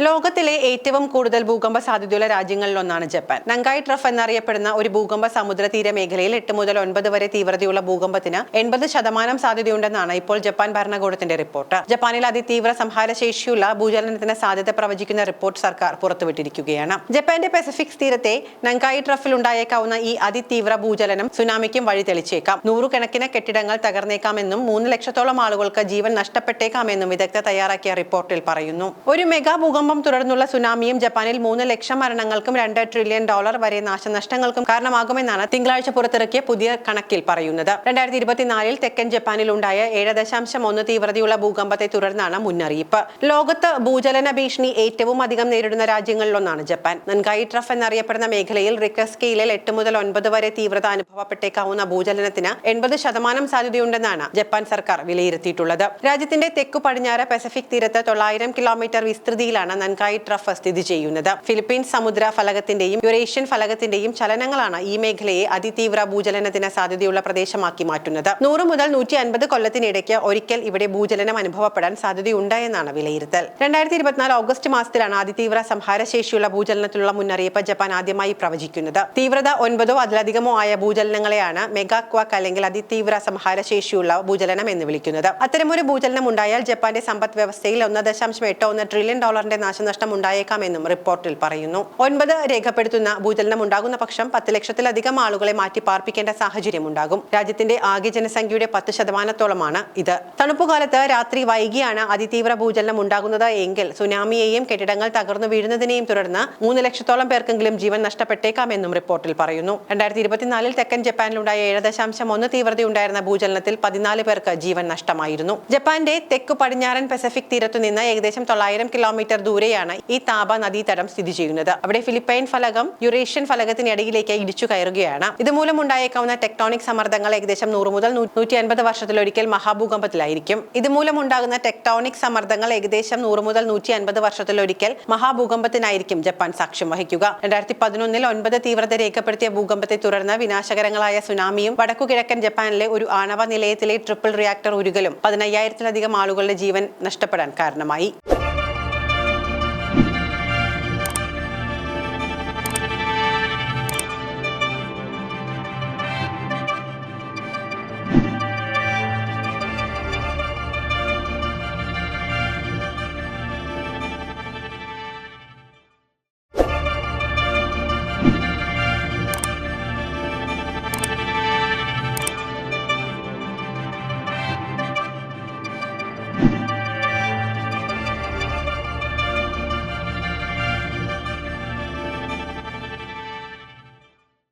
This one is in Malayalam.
ലോകത്തിലെ ഏറ്റവും കൂടുതൽ ഭൂകമ്പ സാധ്യതയുള്ള രാജ്യങ്ങളിലൊന്നാണ് ജപ്പാൻ. നങ്കായി ട്രഫ് എന്നറിയപ്പെടുന്ന ഒരു ഭൂകമ്പ സമുദ്രതീര മേഖലയിൽ 8 മുതൽ 9 വരെ തീവ്രതയുള്ള ഭൂകമ്പത്തിന് 80% സാധ്യതയുണ്ടെന്നാണ് ഇപ്പോൾ ജപ്പാൻ ഭരണകൂടത്തിന്റെ റിപ്പോർട്ട്. ജപ്പാനിൽ അതിതീവ്ര സംഹാരശേഷിയുള്ള ഭൂചലനത്തിന് സാധ്യത പ്രവചിക്കുന്ന റിപ്പോർട്ട് സർക്കാർ പുറത്തുവിട്ടിരിക്കുകയാണ്. ജപ്പാന്റെ പസഫിക് തീരത്തെ നങ്കായി ട്രഫിൽ ഉണ്ടായേക്കാവുന്ന ഈ അതിതീവ്ര ഭൂചലനം സുനാമിക്കും വഴി തെളിച്ചേക്കാം. നൂറുകണക്കിന് കെട്ടിടങ്ങൾ തകർന്നേക്കാമെന്നും 3 ലക്ഷത്തോളം ആളുകൾക്ക് ജീവൻ നഷ്ടപ്പെട്ടേക്കാമെന്നും വിദഗ്ധർ തയ്യാറാക്കിയ റിപ്പോർട്ടിൽ പറയുന്നു. ഒരു മെഗാ ഭൂകമ്പം തുടർന്നുള്ള സുനാമിയും ജപ്പാനിൽ 3 ലക്ഷം മരണങ്ങൾക്കും $2 ട്രില്യൺ വരെ നാശനഷ്ടങ്ങൾക്കും കാരണമാകുമെന്നാണ് തിങ്കളാഴ്ച പുറത്തിറക്കിയ പുതിയ കണക്കിൽ പറയുന്നത്. 2024 തെക്കൻ ജപ്പാനിൽ ഉണ്ടായ 7.1 തീവ്രതയുള്ള ഭൂകമ്പത്തെ തുടർന്നാണ് മുന്നറിയിപ്പ്. ലോകത്ത് ഭൂചലന ഭീഷണി ഏറ്റവും അധികം നേരിടുന്ന രാജ്യങ്ങളിലൊന്നാണ് ജപ്പാൻ. നൻകായി ട്രഫ് എന്നറിയപ്പെടുന്ന മേഖലയിൽ റിക്ടർ സ്കെയിലിൽ 8 മുതൽ 9 വരെ തീവ്രത അനുഭവപ്പെട്ടേക്കാവുന്ന ഭൂചലനത്തിന് 80% സാധ്യതയുണ്ടെന്നാണ് ജപ്പാൻ സർക്കാർ വിലയിരുത്തിയിട്ടുള്ളത്. രാജ്യത്തിന്റെ തെക്കു പടിഞ്ഞാറ് പസഫിക് തീരത്ത് 900 കിലോമീറ്റർ വിസ്തൃതിയിലാണ് നൻകായി ട്രഫ് സ്ഥിതി ചെയ്യുന്നത്. ഫിലിപ്പീൻസ് സമുദ്ര ഫലകത്തിന്റെയും യുറേഷ്യൻ ഫലകത്തിന്റെയും ചലനങ്ങളാണ് ഈ മേഖലയെ അതിതീവ്ര ഭൂചലനത്തിന് സാധ്യതയുള്ള പ്രദേശമാക്കി മാറ്റുന്നത്. 100 മുതൽ 150 കൊല്ലത്തിനിടയ്ക്ക് ഒരിക്കൽ ഇവിടെ ഭൂചലനം അനുഭവപ്പെടാൻ സാധ്യതയുണ്ട് എന്നാണ് വിലയിരുത്തൽ. 2024 ഓഗസ്റ്റ് മാസത്തിലാണ് അതിതീവ്ര സംഹാരശേഷിയുള്ള ഭൂചലനത്തിലുള്ള മുന്നറിയിപ്പ് ജപ്പാൻ ആദ്യമായി പ്രവചിക്കുന്നത്. തീവ്രത 9 അതിലധികമോ ആയ ഭൂചലനങ്ങളെയാണ് മെഗാ ക്വാക്ക് അല്ലെങ്കിൽ അതിതീവ്ര സംഹാരശേഷിയുള്ള ഭൂചലനം എന്ന് വിളിക്കുന്നത്. അത്തരമൊരു ഭൂചലനം ഉണ്ടായാൽ ജപ്പാന്റെ സമ്പദ് വ്യവസ്ഥയിൽ $1.81 ട്രില്യൺ നാശനഷ്ടം ഉണ്ടായേക്കാമെന്നും റിപ്പോർട്ടിൽ പറയുന്നു. 9 രേഖപ്പെടുത്തുന്ന ഭൂചലനം ഉണ്ടാകുന്ന പക്ഷം 10 ലക്ഷത്തിലധികം ആളുകളെ മാറ്റി പാർപ്പിക്കേണ്ട സാഹചര്യം ഉണ്ടാകും. രാജ്യത്തിന്റെ ആകെ ജനസംഖ്യയുടെ 10%-ഓളമാണ് ഇത്. തണുപ്പുകാലത്ത് രാത്രി വൈകിയാണ് അതിതീവ്ര ഭൂചലനം ഉണ്ടാകുന്നത് എങ്കിൽ സുനാമിയെയും കെട്ടിടങ്ങൾ തകർന്നു വീഴുന്നതിനെയും തുടർന്ന് 3 ലക്ഷത്തോളം പേർക്കെങ്കിലും ജീവൻ നഷ്ടപ്പെട്ടേക്കാമെന്നും റിപ്പോർട്ടിൽ പറയുന്നു. 2024 തെക്കൻ ജപ്പാനിലുണ്ടായ 7.1 തീവ്രതയുണ്ടായിരുന്ന ഭൂചലനത്തിൽ 14 പേർക്ക് ജീവൻ നഷ്ടമായിരുന്നു. ജപ്പാന്റെ തെക്കു പടിഞ്ഞാറൻ പസഫിക് തീരത്തു നിന്ന് ഏകദേശം 900 കിലോമീറ്റർ ദൂരെയാണ് ഈ താപ നദീതടം സ്ഥിതി ചെയ്യുന്നത്. അവിടെ ഫിലിപ്പൈൻ ഫലകം യുറേഷ്യൻ ഫലകത്തിനിടയിലേക്ക് ഇടിച്ചു കയറുകയാണ്. ഇതുമൂലം ഉണ്ടായേക്കാവുന്ന ടെക്ടോണിക് സമ്മർദ്ദങ്ങൾ ഏകദേശം 100 മുതൽ 150 വർഷത്തിലൊരിക്കൽ മഹാഭൂകമ്പത്തിലായിരിക്കും. ഇതുമൂലം ഉണ്ടാകുന്ന ടെക്ടോണിക് സമ്മർദ്ദങ്ങൾ ഏകദേശം 100 മുതൽ 150 വർഷത്തിലൊരിക്കൽ മഹാഭൂകമ്പത്തിനായിരിക്കും ജപ്പാൻ സാക്ഷ്യം വഹിക്കുക. 2011 9 തീവ്രത രേഖപ്പെടുത്തിയ ഭൂകമ്പത്തെ തുടർന്ന് വിനാശകരങ്ങളായ സുനാമിയും വടക്കുകിഴക്കൻ ജപ്പാനിലെ ഒരു ആണവ നിലയത്തിലെ ട്രിപ്പിൾ റിയാക്ടർ ഉരുകലും 15,000-ലധികം ആളുകളുടെ ജീവൻ നഷ്ടപ്പെടാൻ കാരണമായി.